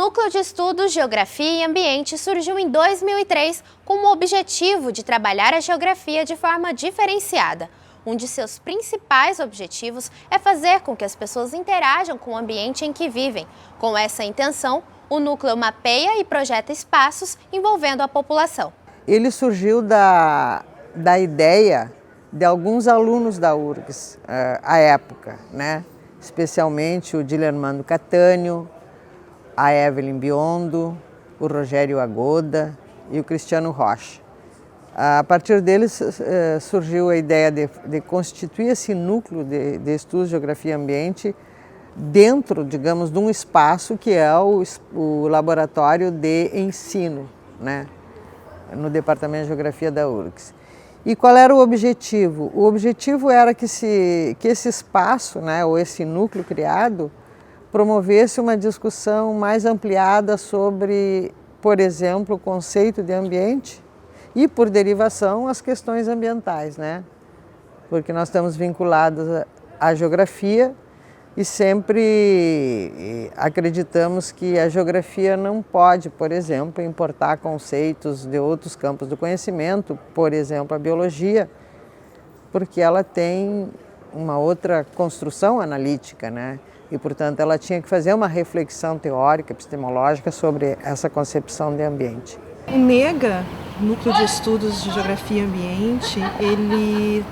Núcleo de Estudos Geografia e Ambiente surgiu em 2003 com o objetivo de trabalhar a geografia de forma diferenciada. Um de seus principais objetivos é fazer com que as pessoas interajam com o ambiente em que vivem. Com essa intenção, o núcleo mapeia e projeta espaços envolvendo a população. Ele surgiu da ideia de alguns alunos da URGS à época, né? Especialmente o Dilermando Catânio, a Evelyn Biondo, o Rogério Agoda e o Cristiano Rocha. A partir deles surgiu a ideia de constituir esse núcleo de estudos de geografia e ambiente dentro, digamos, de um espaço que é o laboratório de ensino, né, no Departamento de Geografia da URGS. E qual era o objetivo? O objetivo era que esse espaço, né, ou esse núcleo criado, promovesse uma discussão mais ampliada sobre, por exemplo, o conceito de ambiente e, por derivação, as questões ambientais, né? Porque nós estamos vinculados à geografia e sempre acreditamos que a geografia não pode, por exemplo, importar conceitos de outros campos do conhecimento, por exemplo, a biologia, porque ela tem uma outra construção analítica, né? E, portanto, ela tinha que fazer uma reflexão teórica, epistemológica sobre essa concepção de ambiente. O NEGA, Núcleo de Estudos de Geografia e Ambiente, ele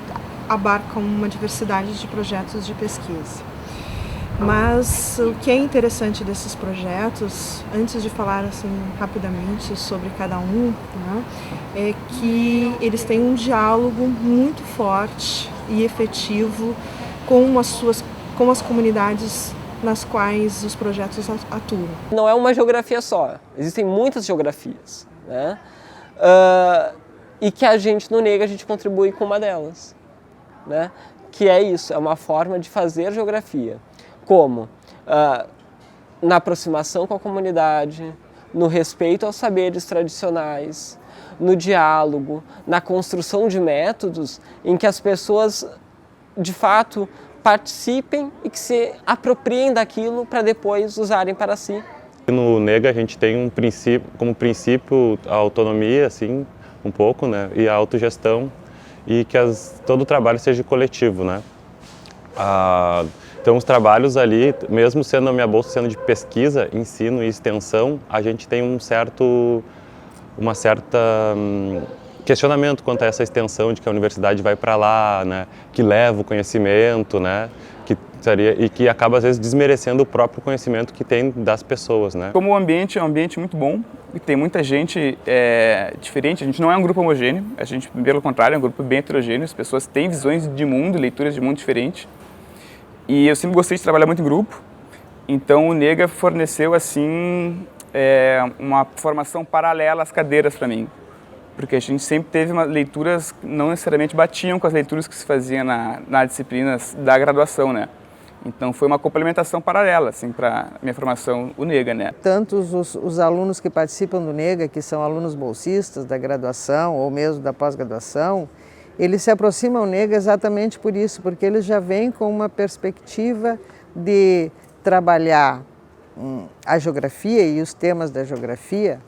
abarca uma diversidade de projetos de pesquisa. Mas o que é interessante desses projetos, antes de falar assim rapidamente sobre cada um, né, é que eles têm um diálogo muito forte e efetivo com as comunidades nas quais os projetos atuam. Não é uma geografia só, existem muitas geografias, né? E que a gente no NEGA a gente contribui com uma delas, né? Que é isso, é uma forma de fazer geografia. Como? Na aproximação com a comunidade, no respeito aos saberes tradicionais, no diálogo, na construção de métodos em que as pessoas, de fato, participem e que se apropriem daquilo para depois usarem para si. No NEGA a gente tem como princípio a autonomia, assim, um pouco, né, e a autogestão, e que todo o trabalho seja coletivo, né. Então os trabalhos ali, mesmo sendo a minha bolsa sendo de pesquisa, ensino e extensão, a gente tem uma certa questionamento quanto a essa extensão de que a universidade vai para lá, né, que leva o conhecimento, né, e que acaba às vezes desmerecendo o próprio conhecimento que tem das pessoas, né. Como o ambiente é um ambiente muito bom e tem muita gente diferente, a gente não é um grupo homogêneo, a gente, pelo contrário, é um grupo bem heterogêneo, as pessoas têm visões de mundo, leituras de mundo diferentes. E eu sempre gostei de trabalhar muito em grupo, então o NEGA forneceu assim uma formação paralela às cadeiras para mim, porque a gente sempre teve leituras que não necessariamente batiam com as leituras que se fazia nas disciplinas da graduação, né? Então foi uma complementação paralela assim para minha formação o NEGA, né? Tanto os alunos que participam do NEGA, que são alunos bolsistas da graduação ou mesmo da pós-graduação, eles se aproximam ao NEGA exatamente por isso, porque eles já vêm com uma perspectiva de trabalhar a geografia e os temas da geografia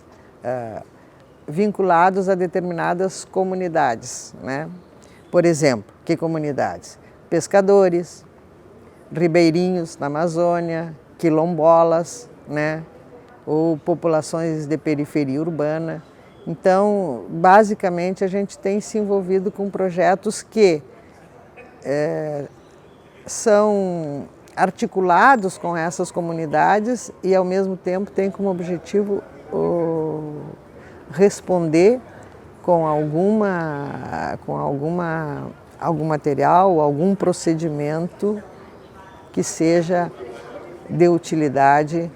vinculados a determinadas comunidades, né? Por exemplo, que comunidades? Pescadores, ribeirinhos na Amazônia, quilombolas, né? Ou populações de periferia urbana. Então, basicamente, a gente tem se envolvido com projetos que são articulados com essas comunidades e, ao mesmo tempo, têm como objetivo responder com algum material, algum procedimento que seja de utilidade,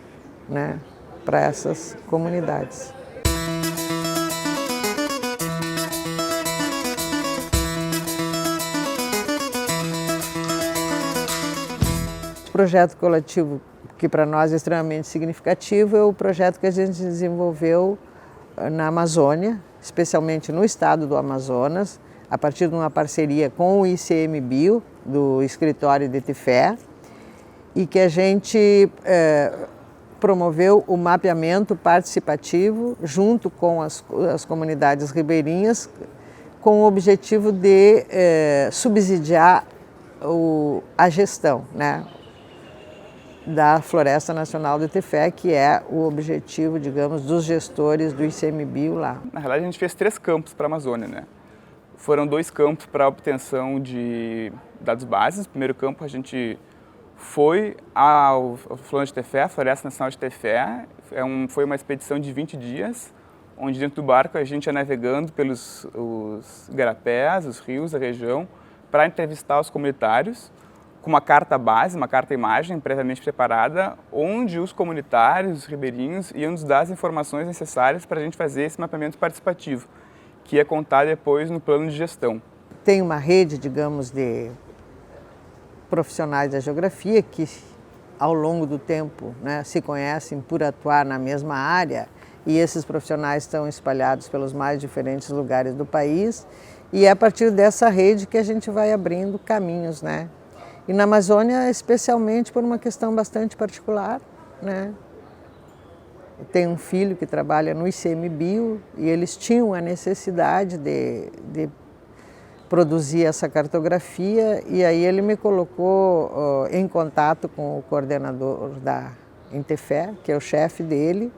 né, para essas comunidades. O projeto coletivo que para nós é extremamente significativo é o projeto que a gente desenvolveu na Amazônia, especialmente no estado do Amazonas, a partir de uma parceria com o ICMBio, do escritório de Tifé, e que a gente promoveu o mapeamento participativo junto com as comunidades ribeirinhas, com o objetivo de subsidiar a gestão, né, da Floresta Nacional do Tefé, que é o objetivo, digamos, dos gestores do ICMBio lá. Na realidade, a gente fez 3 campos para a Amazônia, né? Foram 2 campos para a obtenção de dados bases. O primeiro campo a gente foi ao Floresta de Tefé, a Floresta Nacional de Tefé. Foi uma expedição de 20 dias, onde dentro do barco a gente ia navegando pelos os igarapés, os rios da região, para entrevistar os comunitários, com uma carta base, uma carta-imagem previamente preparada, onde os comunitários, os ribeirinhos, iam nos dar as informações necessárias para a gente fazer esse mapeamento participativo, que ia contar depois no plano de gestão. Tem uma rede, digamos, de profissionais da geografia que, ao longo do tempo, né, se conhecem por atuar na mesma área, e esses profissionais estão espalhados pelos mais diferentes lugares do país, e é a partir dessa rede que a gente vai abrindo caminhos, né? E na Amazônia, especialmente por uma questão bastante particular, né? Tem um filho que trabalha no ICMBio e eles tinham a necessidade de produzir essa cartografia, e aí ele me colocou em contato com o coordenador da Intefé, que é o chefe dele.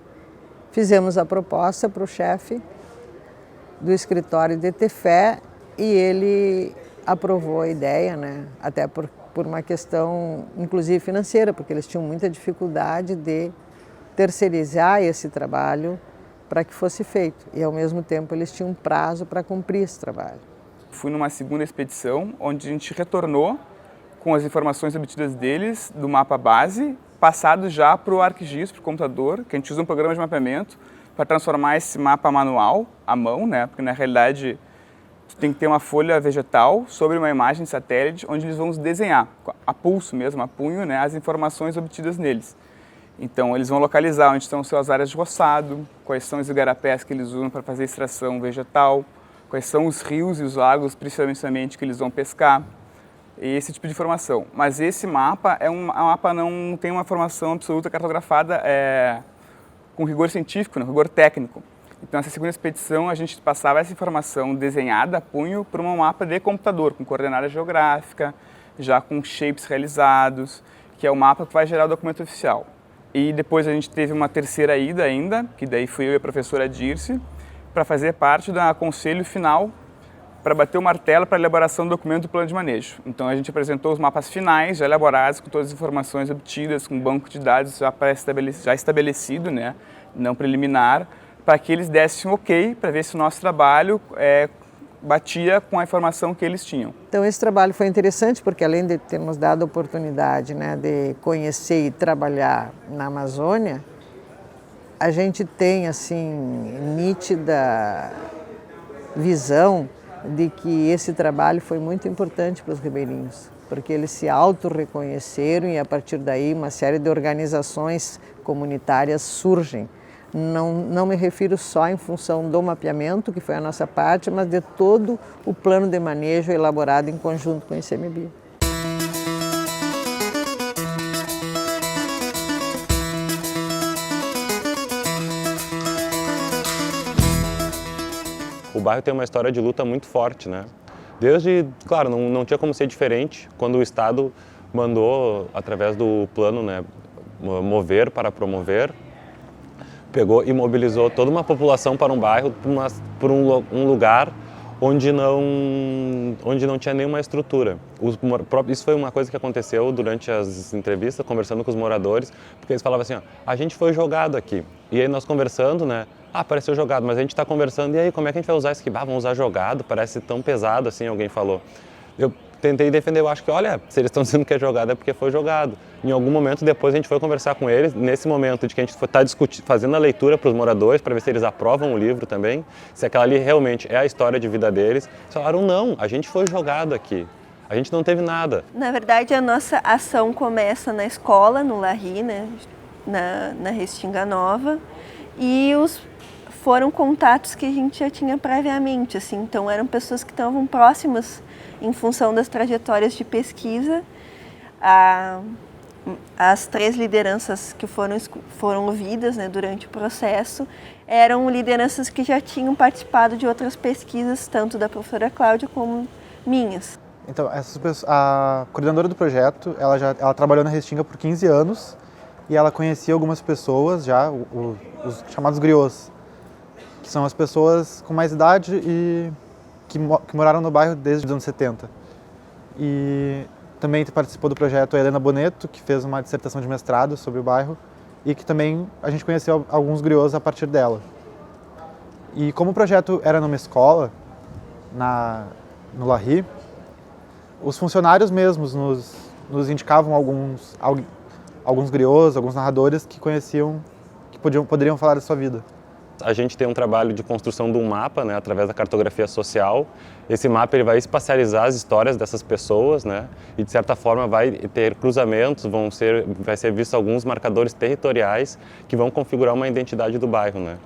Fizemos a proposta para o chefe do escritório de Tefé e ele aprovou a ideia, né? Até por uma questão, inclusive financeira, porque eles tinham muita dificuldade de terceirizar esse trabalho para que fosse feito. E, ao mesmo tempo, eles tinham um prazo para cumprir esse trabalho. Fui numa segunda expedição, onde a gente retornou com as informações obtidas deles do mapa base, passado já para o ArcGIS, para o computador, que a gente usa um programa de mapeamento para transformar esse mapa manual, à mão, né? Porque, na realidade, tem que ter uma folha vegetal sobre uma imagem de satélite, onde eles vão desenhar, a pulso mesmo, a punho, né, as informações obtidas neles. Então, eles vão localizar onde estão suas áreas de roçado, quais são os igarapés que eles usam para fazer extração vegetal, quais são os rios e os lagos, principalmente, que eles vão pescar, e esse tipo de informação. Mas esse mapa não tem uma informação absoluta cartografada com rigor científico, né, rigor técnico. Então, nessa segunda expedição, a gente passava essa informação desenhada a punho para um mapa de computador, com coordenada geográfica, já com shapes realizados, que é o mapa que vai gerar o documento oficial. E depois a gente teve uma terceira ida ainda, que daí fui eu e a professora Dirce, para fazer parte do conselho final, para bater o martelo para a elaboração do documento do plano de manejo. Então, a gente apresentou os mapas finais, já elaborados, com todas as informações obtidas, com um banco de dados já estabelecido, né, não preliminar, para que eles dessem ok, para ver se o nosso trabalho batia com a informação que eles tinham. Então esse trabalho foi interessante porque, além de termos dado a oportunidade, né, de conhecer e trabalhar na Amazônia, a gente tem assim nítida visão de que esse trabalho foi muito importante para os ribeirinhos, porque eles se auto-reconheceram e, a partir daí, uma série de organizações comunitárias surgem. Não me refiro só em função do mapeamento, que foi a nossa parte, mas de todo o plano de manejo elaborado em conjunto com o ICMBio. O bairro tem uma história de luta muito forte, né? Desde, claro, não tinha como ser diferente quando o Estado mandou, através do plano, né, Mover para Promover, pegou e mobilizou toda uma população para um bairro, para um lugar onde não tinha nenhuma estrutura. Isso foi uma coisa que aconteceu durante as entrevistas, conversando com os moradores, porque eles falavam assim, ó, a gente foi jogado aqui. E aí nós conversando, né, pareceu jogado, mas a gente está conversando, e aí como é que a gente vai usar isso aqui? Vamos usar jogado, parece tão pesado assim, alguém falou. Eu tentei defender, eu acho que, olha, se eles estão dizendo que é jogado é porque foi jogado. Em algum momento depois a gente foi conversar com eles, nesse momento de que a gente está fazendo a leitura para os moradores, para ver se eles aprovam o livro também, se aquela ali realmente é a história de vida deles. Eles falaram, não, a gente foi jogado aqui, a gente não teve nada. Na verdade, a nossa ação começa na escola, no Larry, né, na Restinga Nova, e foram contatos que a gente já tinha previamente, assim, então eram pessoas que estavam próximas em função das trajetórias de pesquisa as 3 lideranças que foram ouvidas, né, durante o processo eram lideranças que já tinham participado de outras pesquisas, tanto da professora Cláudia como minhas. Então, a coordenadora do projeto, ela trabalhou na Restinga por 15 anos e ela conhecia algumas pessoas já, os chamados griots, que são as pessoas com mais idade e que moraram no bairro desde os anos 70. E também participou do projeto a Helena Boneto, que fez uma dissertação de mestrado sobre o bairro e que também a gente conheceu alguns griots a partir dela. E como o projeto era numa escola, no Larry, os funcionários mesmos nos indicavam alguns griots, alguns narradores que conheciam, que poderiam falar da sua vida. A gente tem um trabalho de construção de um mapa, né, através da cartografia social. Esse mapa ele vai espacializar as histórias dessas pessoas, né, e de certa forma vai ter cruzamentos, vai ser visto alguns marcadores territoriais que vão configurar uma identidade do bairro, né.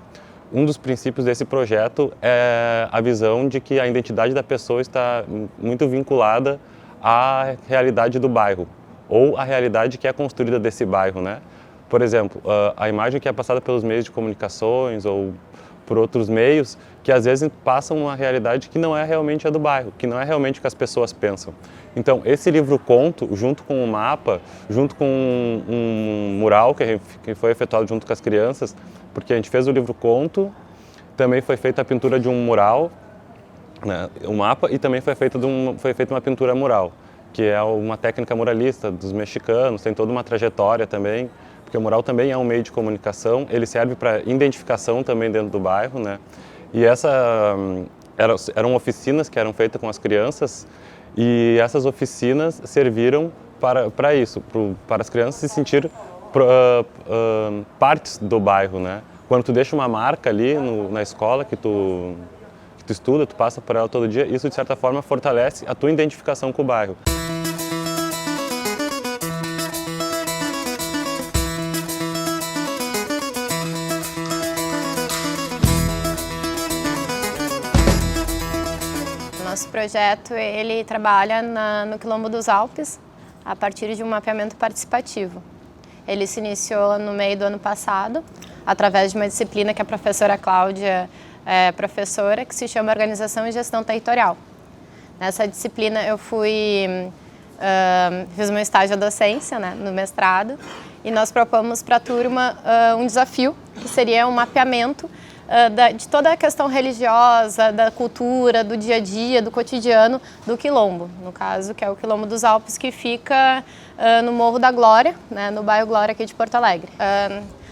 Um dos princípios desse projeto é a visão de que a identidade da pessoa está muito vinculada à realidade do bairro, ou à realidade que é construída desse bairro, né. Por exemplo, a imagem que é passada pelos meios de comunicações ou por outros meios, que às vezes passam uma realidade que não é realmente a do bairro, que não é realmente o que as pessoas pensam. Então, esse livro-conto, junto com o mapa, junto com um mural que foi efetuado junto com as crianças, porque a gente fez o livro-conto, também foi feita a pintura de um mural, né, o mapa, e também foi feita uma pintura mural, que é uma técnica muralista dos mexicanos, tem toda uma trajetória também, porque o mural também é um meio de comunicação, ele serve para identificação também dentro do bairro, né? E eram oficinas que eram feitas com as crianças, e essas oficinas serviram para isso, para as crianças se sentir partes do bairro, né? Quando tu deixa uma marca ali na escola que tu estuda, tu passa por ela todo dia, isso de certa forma fortalece a tua identificação com o bairro. Nosso projeto ele trabalha no Quilombo dos Alpes a partir de um mapeamento participativo. Ele se iniciou no meio do ano passado, através de uma disciplina que a professora Cláudia é professora, que se chama Organização e Gestão Territorial. Nessa disciplina eu fiz meu estágio de docência, né, no mestrado, e nós propomos para a turma um desafio, que seria um mapeamento de toda a questão religiosa, da cultura, do dia a dia, do cotidiano do Quilombo, no caso que é o Quilombo dos Alpes, que fica no Morro da Glória, né, no bairro Glória aqui de Porto Alegre.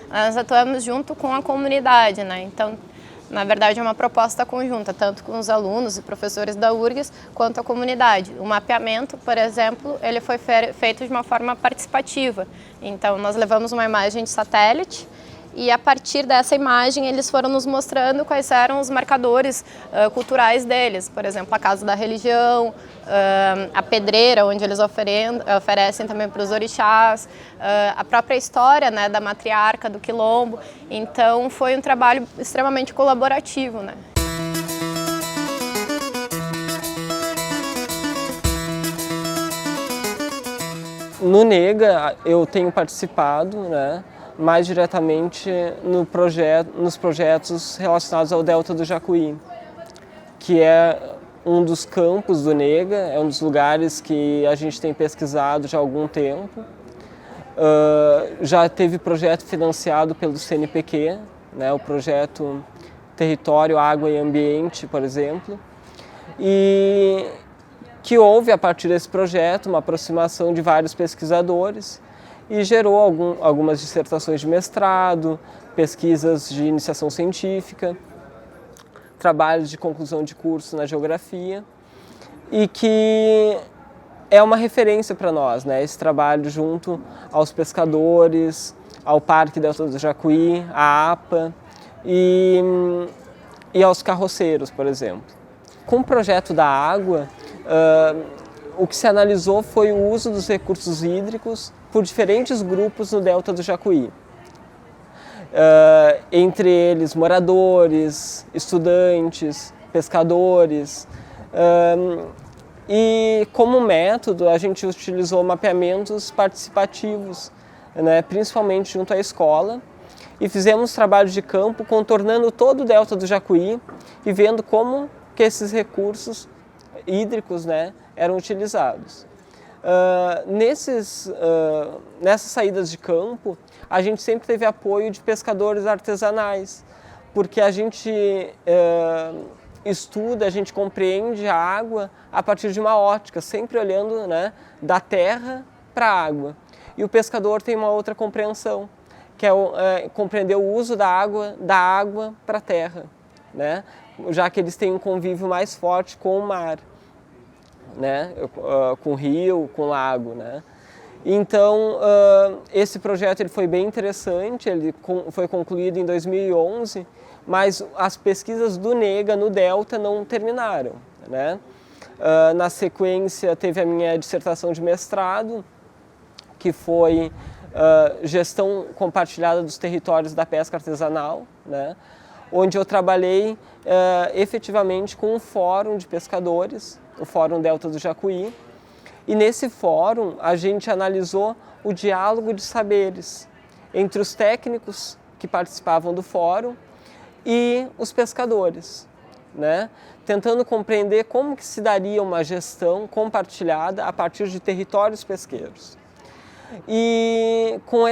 Nós atuamos junto com a comunidade, né, então na verdade é uma proposta conjunta, tanto com os alunos e professores da URGS, quanto a comunidade. O mapeamento, por exemplo, ele foi feito de uma forma participativa, então nós levamos uma imagem de satélite, e a partir dessa imagem eles foram nos mostrando quais eram os marcadores culturais deles. Por exemplo, a Casa da Religião, a pedreira, onde eles oferecem também para os orixás, a própria história, né, da matriarca do Quilombo. Então foi um trabalho extremamente colaborativo, né? No NEGA eu tenho participado, né, mais diretamente nos projetos relacionados ao Delta do Jacuí, que é um dos campos do NEGA, é um dos lugares que a gente tem pesquisado já há algum tempo. Já teve projeto financiado pelo CNPq, né, o projeto Território, Água e Ambiente, por exemplo, e que houve, a partir desse projeto, uma aproximação de vários pesquisadores e gerou algumas dissertações de mestrado, pesquisas de iniciação científica, trabalhos de conclusão de curso na geografia, e que é uma referência para nós, né? Esse trabalho junto aos pescadores, ao Parque Delta do Jacuí, à APA e aos carroceiros, por exemplo. Com o projeto da água, o que se analisou foi o uso dos recursos hídricos por diferentes grupos no Delta do Jacuí. Entre eles moradores, estudantes, pescadores, E como método a gente utilizou mapeamentos participativos, né, principalmente junto à escola, e fizemos trabalhos de campo contornando todo o delta do Jacuí e vendo como que esses recursos hídricos, né, eram utilizados. Nessas saídas de campo, a gente sempre teve apoio de pescadores artesanais, porque a gente estuda, a gente compreende a água a partir de uma ótica, sempre olhando, né, da terra para a água. E o pescador tem uma outra compreensão, que é compreender o uso da água para a terra, né, já que eles têm um convívio mais forte com o mar, né, com o rio, com o lago, né. Então, esse projeto ele foi bem interessante, ele foi concluído em 2011, mas as pesquisas do NEGA no Delta não terminaram, né. Na sequência, teve a minha dissertação de mestrado, que foi gestão compartilhada dos territórios da pesca artesanal, né, onde eu trabalhei efetivamente com um fórum de pescadores, o Fórum Delta do Jacuí, e nesse fórum a gente analisou o diálogo de saberes entre os técnicos que participavam do fórum e os pescadores, né, tentando compreender como que se daria uma gestão compartilhada a partir de territórios pesqueiros. E com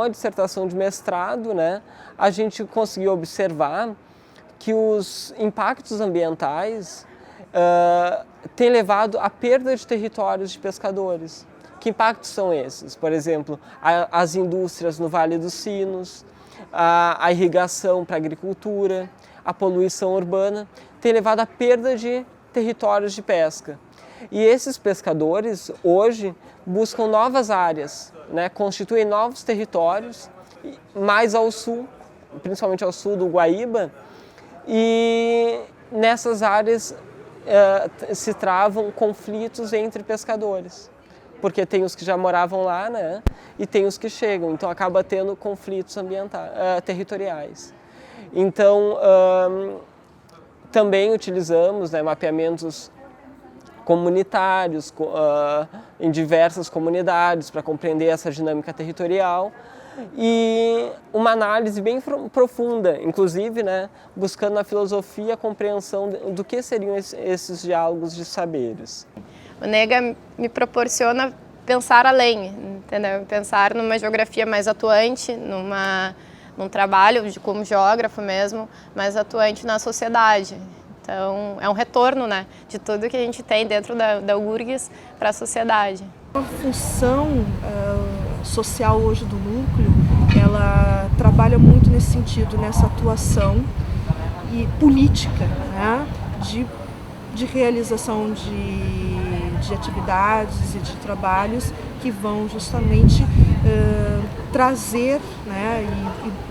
a dissertação de mestrado, né, a gente conseguiu observar que os impactos ambientais têm levado à perda de territórios de pescadores. Que impactos são esses? Por exemplo, as indústrias no Vale dos Sinos, a irrigação para a agricultura, a poluição urbana, têm levado à perda de territórios de pesca. E esses pescadores, hoje, buscam novas áreas, né, constituem novos territórios, mais ao sul, principalmente ao sul do Guaíba, e nessas áreas se travam conflitos entre pescadores, porque tem os que já moravam lá, né, e tem os que chegam, então acaba tendo conflitos territoriais. Então, também utilizamos, né, mapeamentos comunitários em diversas comunidades para compreender essa dinâmica territorial e uma análise bem profunda, inclusive, né, buscando na filosofia a compreensão do que seriam esses diálogos de saberes. O NEGA me proporciona pensar além, entendeu? Pensar numa geografia mais atuante, num trabalho como geógrafo mesmo, mais atuante na sociedade. Então, é um retorno, né, de tudo que a gente tem dentro da URGS para a sociedade. A função social hoje do núcleo, ela trabalha muito nesse sentido, nessa atuação e política, né, de realização de atividades e de trabalhos que vão justamente trazer, né,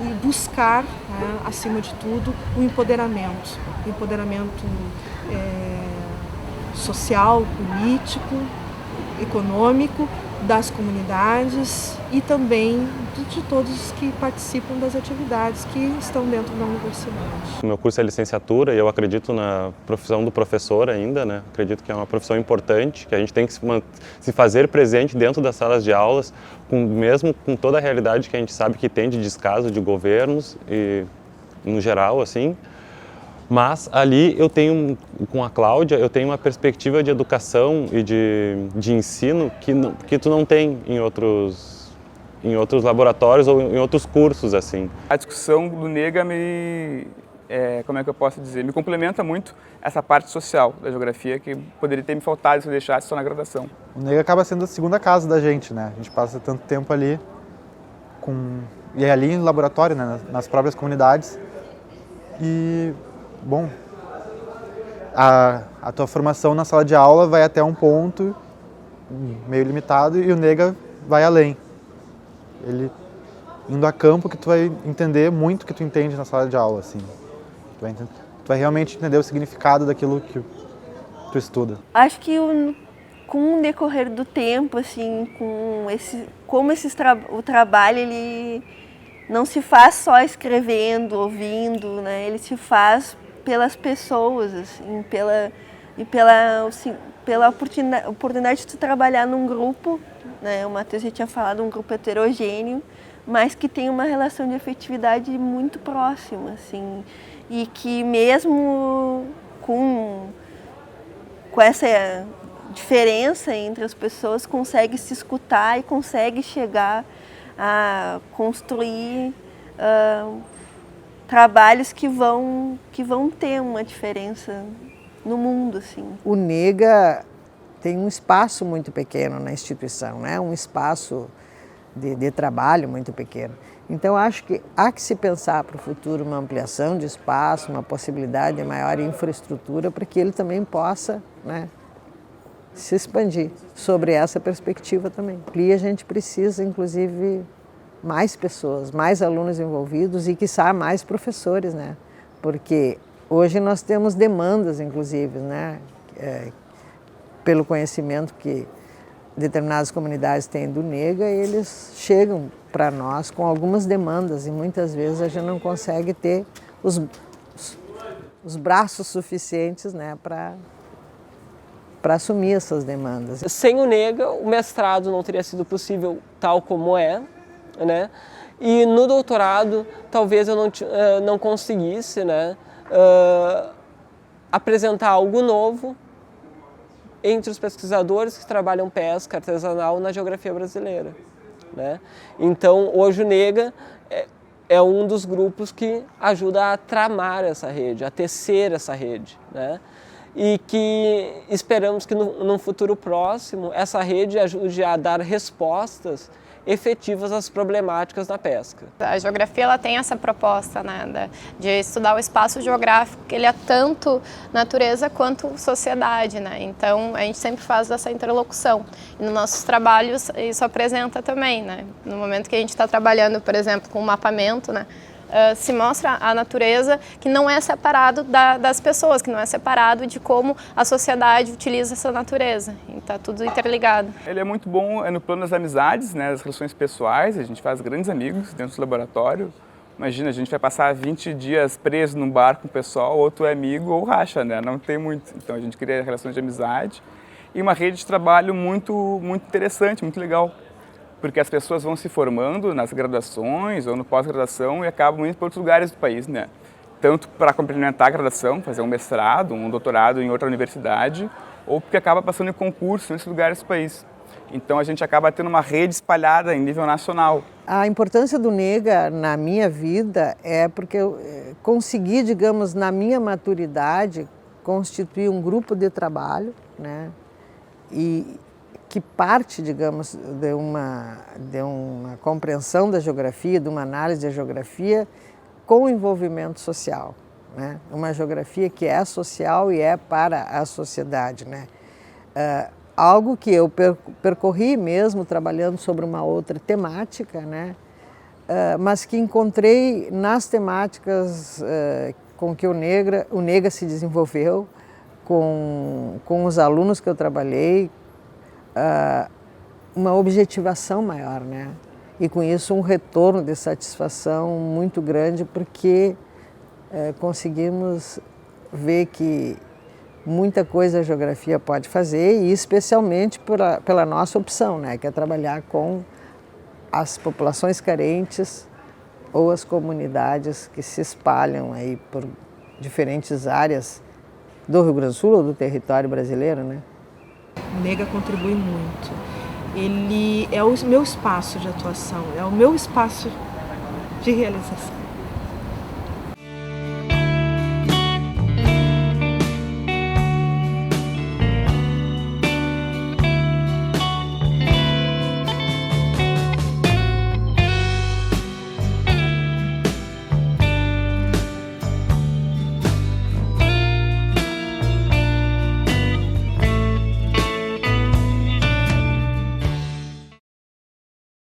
e buscar, né, acima de tudo, o empoderamento social, político, econômico das comunidades e também de todos os que participam das atividades que estão dentro da universidade. O meu curso é licenciatura e eu acredito na profissão do professor ainda, né? Acredito que é uma profissão importante, que a gente tem que se fazer presente dentro das salas de aulas, mesmo com toda a realidade que a gente sabe que tem de descaso de governos e no geral, assim. Mas ali eu tenho, com a Cláudia, eu tenho uma perspectiva de educação e de ensino que tu não tem em outros laboratórios ou em outros cursos, assim. A discussão do NEGA como é que eu posso dizer, me complementa muito essa parte social da geografia que poderia ter me faltado se eu deixasse só na graduação. O NEGA acaba sendo a segunda casa da gente, né? A gente passa tanto tempo ali e é ali no laboratório, né? Nas próprias comunidades. E bom, a tua formação na sala de aula vai até um ponto meio limitado e o NEGA vai além. Ele indo a campo que tu vai entender muito o que tu entende na sala de aula, assim. Tu vai realmente entender o significado daquilo que tu estuda. Acho que com o decorrer do tempo, assim, o trabalho ele não se faz só escrevendo, ouvindo, né? Ele se faz pelas pessoas, assim, pela oportunidade de trabalhar num grupo, né? O Matheus já tinha falado, um grupo heterogêneo, mas que tem uma relação de afetividade muito próxima, assim, e que mesmo com essa diferença entre as pessoas consegue se escutar e consegue chegar a construir trabalhos que vão ter uma diferença no mundo, assim. O NEGA tem um espaço muito pequeno na instituição, né? Um espaço de trabalho muito pequeno. Então, acho que há que se pensar para o futuro uma ampliação de espaço, uma possibilidade de maior infraestrutura para que ele também possa, né, se expandir sobre essa perspectiva também. E a gente precisa, inclusive, mais pessoas, mais alunos envolvidos e, quiçá, mais professores, né? Porque hoje nós temos demandas, inclusive, né? Pelo conhecimento que determinadas comunidades têm do NEGA, eles chegam para nós com algumas demandas e muitas vezes a gente não consegue ter os braços suficientes, né, para assumir essas demandas. Sem o NEGA, o mestrado não teria sido possível tal como é, né? E no doutorado, talvez eu não conseguisse, né, apresentar algo novo entre os pesquisadores que trabalham pesca artesanal na geografia brasileira, né? Então, hoje o NEGA é um dos grupos que ajuda a tramar essa rede, a tecer essa rede, né? E que esperamos que num futuro próximo essa rede ajude a dar respostas efetivas às problemáticas da pesca. A geografia ela tem essa proposta, né, de estudar o espaço geográfico, que ele é tanto natureza quanto sociedade, né? Então a gente sempre faz essa interlocução. E nos nossos trabalhos isso apresenta também, né? No momento que a gente está trabalhando, por exemplo, com o mapeamento, né, se mostra a natureza que não é separado das pessoas, que não é separado de como a sociedade utiliza essa natureza. Está tudo interligado. Ele é muito bom no plano das amizades, né, das relações pessoais. A gente faz grandes amigos dentro do laboratório. Imagina, a gente vai passar 20 dias preso num bar com o pessoal, ou tu é amigo ou racha, né? Não tem muito. Então a gente cria relações de amizade e uma rede de trabalho muito interessante, muito legal. Porque as pessoas vão se formando nas graduações ou no pós-graduação e acabam indo para outros lugares do país, né? Tanto para complementar a graduação, fazer um mestrado, um doutorado em outra universidade, ou porque acaba passando em concurso nesses lugares do país. Então a gente acaba tendo uma rede espalhada em nível nacional. A importância do NEGA na minha vida é porque eu consegui, digamos, na minha maturidade, constituir um grupo de trabalho, né? E que parte, digamos, de uma compreensão da geografia, de uma análise da geografia com envolvimento social, né? Uma geografia que é social e é para a sociedade, né? Algo que eu percorri mesmo trabalhando sobre uma outra temática, né? Mas que encontrei nas temáticas com que o NEGA se desenvolveu, com os alunos que eu trabalhei, uma objetivação maior, né? E com isso um retorno de satisfação muito grande, porque conseguimos ver que muita coisa a geografia pode fazer, e especialmente pela nossa opção, né? Que é trabalhar com as populações carentes ou as comunidades que se espalham aí por diferentes áreas do Rio Grande do Sul ou do território brasileiro, né? O NEGA contribui muito. Ele é o meu espaço de atuação, é o meu espaço de realização.